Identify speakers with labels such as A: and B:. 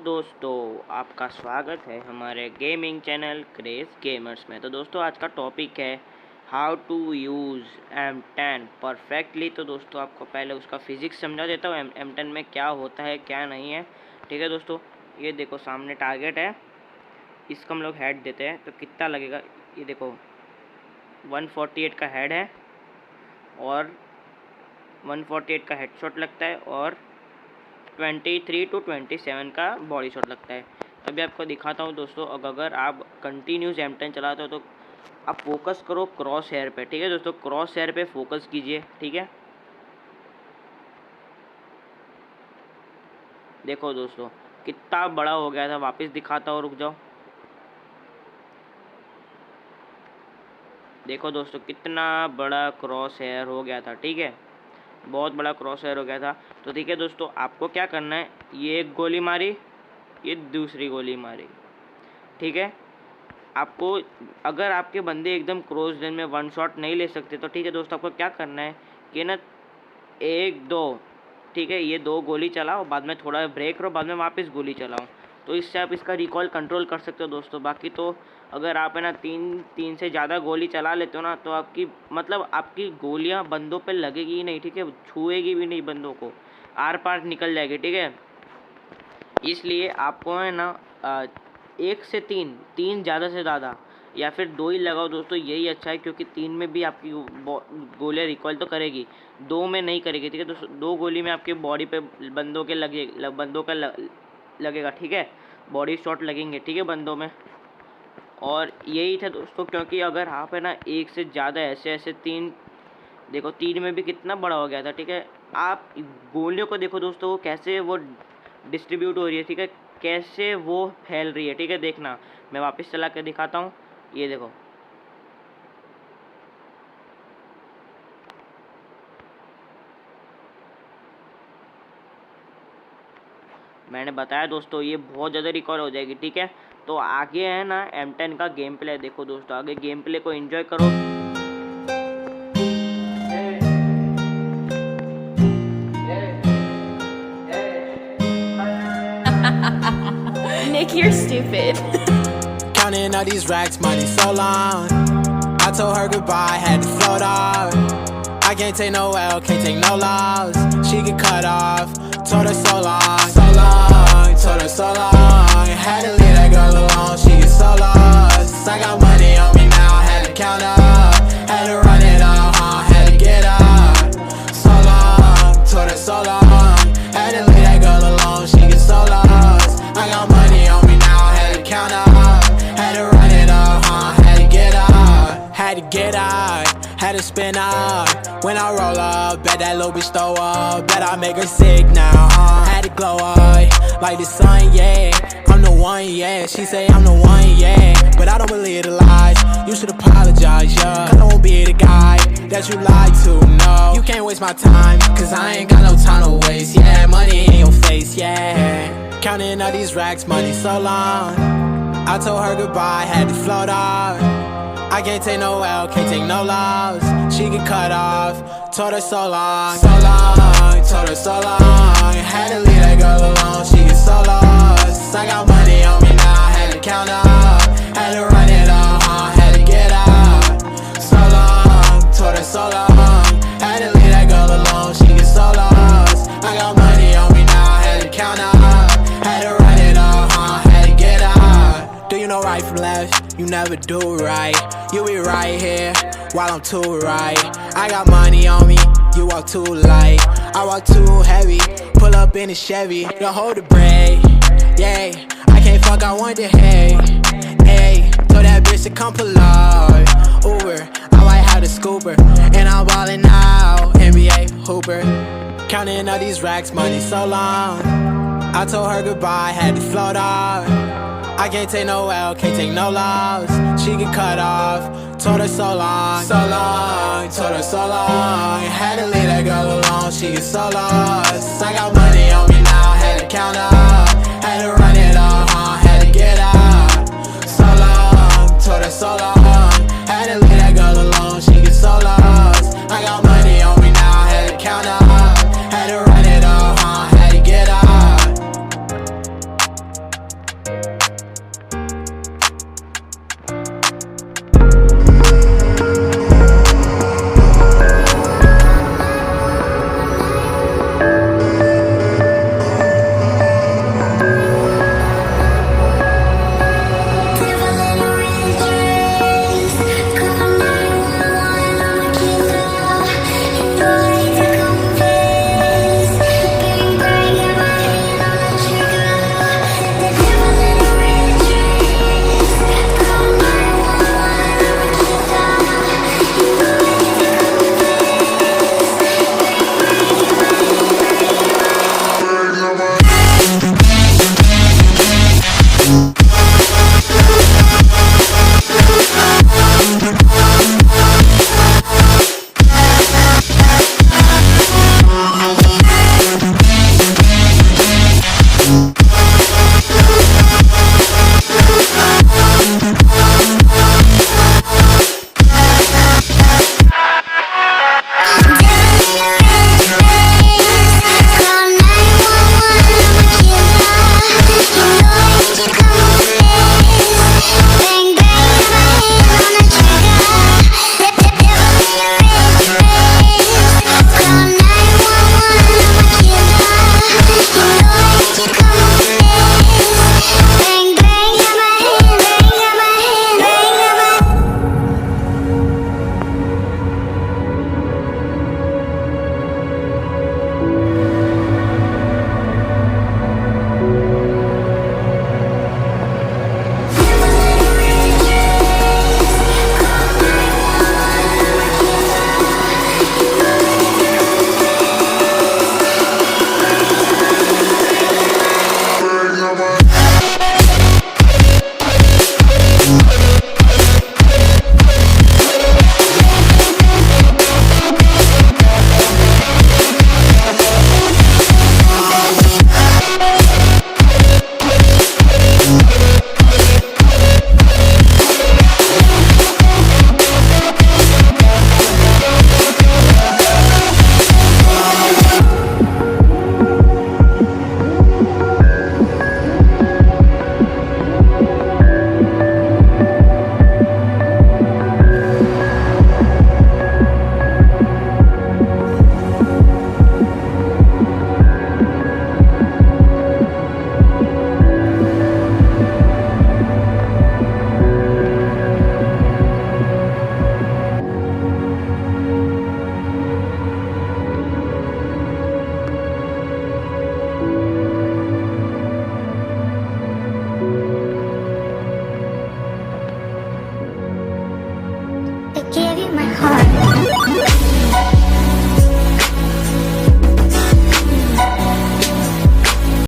A: दोस्तों, आपका स्वागत है हमारे गेमिंग चैनल क्रेज गेमर्स में। तो दोस्तों, आज का टॉपिक है how to use M10 perfectly. तो दोस्तों, आपको पहले उसका फिजिक्स समझा देता हूँ, M10 में क्या होता है क्या नहीं है। ठीक है दोस्तों, ये देखो सामने टारगेट है, इसको हम लोग हेड देते हैं तो कितना लगेगा। ये देखो 148 का हेड है और 148 का हेडशॉट लगता है और 23 to 27 का बॉडी शॉट लगता है। अभी आपको दिखाता हूँ दोस्तों। अगर आप कंटिन्यूस M10 चलाते हो तो आप फोकस करो क्रॉस हेयर पे। ठीक है दोस्तों, क्रॉस हेयर पे फोकस कीजिए। ठीक है, देखो दोस्तों कितना बड़ा हो गया था। वापस दिखाता हूँ, रुक जाओ। देखो दोस्तों कितना बड़ा क्रॉस हेयर हो गया था। ठीक है, बहुत बड़ा क्रॉस हेयर हो गया था। तो ठीक है दोस्तों, आपको क्या करना है, ये एक गोली मारी, ये दूसरी गोली मारी। ठीक है, आपको अगर आपके बंदे एकदम क्लोज रेंज में वन शॉट नहीं ले सकते तो ठीक है दोस्तों, आपको क्या करना है कि ना एक दो, ठीक है, ये दो गोली चलाओ, बाद में थोड़ा ब्रेक करो, बाद में वापस गोली चलाओ। तो इससे आप इसका रिकॉल कंट्रोल कर सकते हो दोस्तों। बाकी तो अगर आप है ना तीन से ज़्यादा गोली चला लेते हो ना, तो आपकी मतलब आपकी गोलियां बंदों पे लगेगी ही नहीं। ठीक है, छुएगी भी नहीं, बंदों को आर पार निकल जाएगी। ठीक है, इसलिए आपको है ना एक से तीन ज़्यादा से ज़्यादा या फिर दो ही लगाओ दोस्तों, यही अच्छा है। क्योंकि तीन में भी आपकी गोलियां रिकॉल तो करेगी, दो में नहीं करेगी। ठीक है दोस्तों, दो गोली में आपकी बॉडी पे बंदों के लगेगा। ठीक है, बॉडी शॉट लगेंगे। ठीक है, बंदों में। और यही था दोस्तों, क्योंकि अगर आप है ना एक से ज़्यादा ऐसे तीन, देखो तीन में भी कितना बड़ा हो गया था। ठीक है, आप गोलियों को देखो दोस्तों, वो कैसे वो डिस्ट्रीब्यूट हो रही है। ठीक है, कैसे वो फैल रही है। ठीक है, देखना, मैं वापस चला के दिखाता हूँ। ये देखो, मैंने बताया दोस्तों, ये बहुत ज़्यादा रिकॉर्ड हो जाएगी। ठीक है, तो आगे है ना M10 का गेम प्ले देखो दोस्तों, आगे गेम प्ले को एंजॉय करो।
B: Nick, you're stupid.
C: Counting all these racks, money so long. I told her goodbye, had to float off. I can't take no L, can't take no loss. She get cut off, told her so long, told her so long. Had to leave that girl alone, she get so lost. I got money on me now, had to count up, had to run it up, had to get up. So long, told her so long. Had to leave that girl alone, she get so lost. I got money on me now, had to count up, had to run it up, had to get up, had to get out, had to spin up. When I roll up, bet that little bitch throw up, bet I make her sick now, had to glow up like the sun, yeah. I'm the one, yeah. She say I'm the one, yeah. But I don't believe the lies. You should apologize, yeah. Cause I won't be the guy that you lied to, no. You can't waste my time, cause I ain't got no time to waste, yeah. Money in your face, yeah. Counting all these racks, money so long. I told her goodbye, had to float off. I can't take no L, can't take no loss. She get cut off, told her so long, told her so long. Had to leave that girl alone, she get so lost. I got money on me now, had to count up, had to run it up, had to get out. So long, told her so long. Had to leave that girl alone, she get so lost. I got money on me now, had to count up, had to run it up, had to get out. Do you know right from left? You never do right. You be right here while I'm too right. I got money on me, you walk too light. I walk too heavy, pull up in a Chevy. Don't hold the brake, yeah. I can't fuck, I want the hay. Hey, told that bitch to come pull up. Uber, I might have the scooper. And I'm ballin' now, NBA hooper. Counting all these racks, money so long. I told her goodbye, had to float off. I can't take no L, can't take no loss. She get cut off, told her so long, told her so long. Had to leave that girl alone, she get so lost. I got money on me now, had to count up, had to run it up, had to get out. So long, told her so long. Had to leave that girl alone, she get so lost. I got money on me now, had to count up,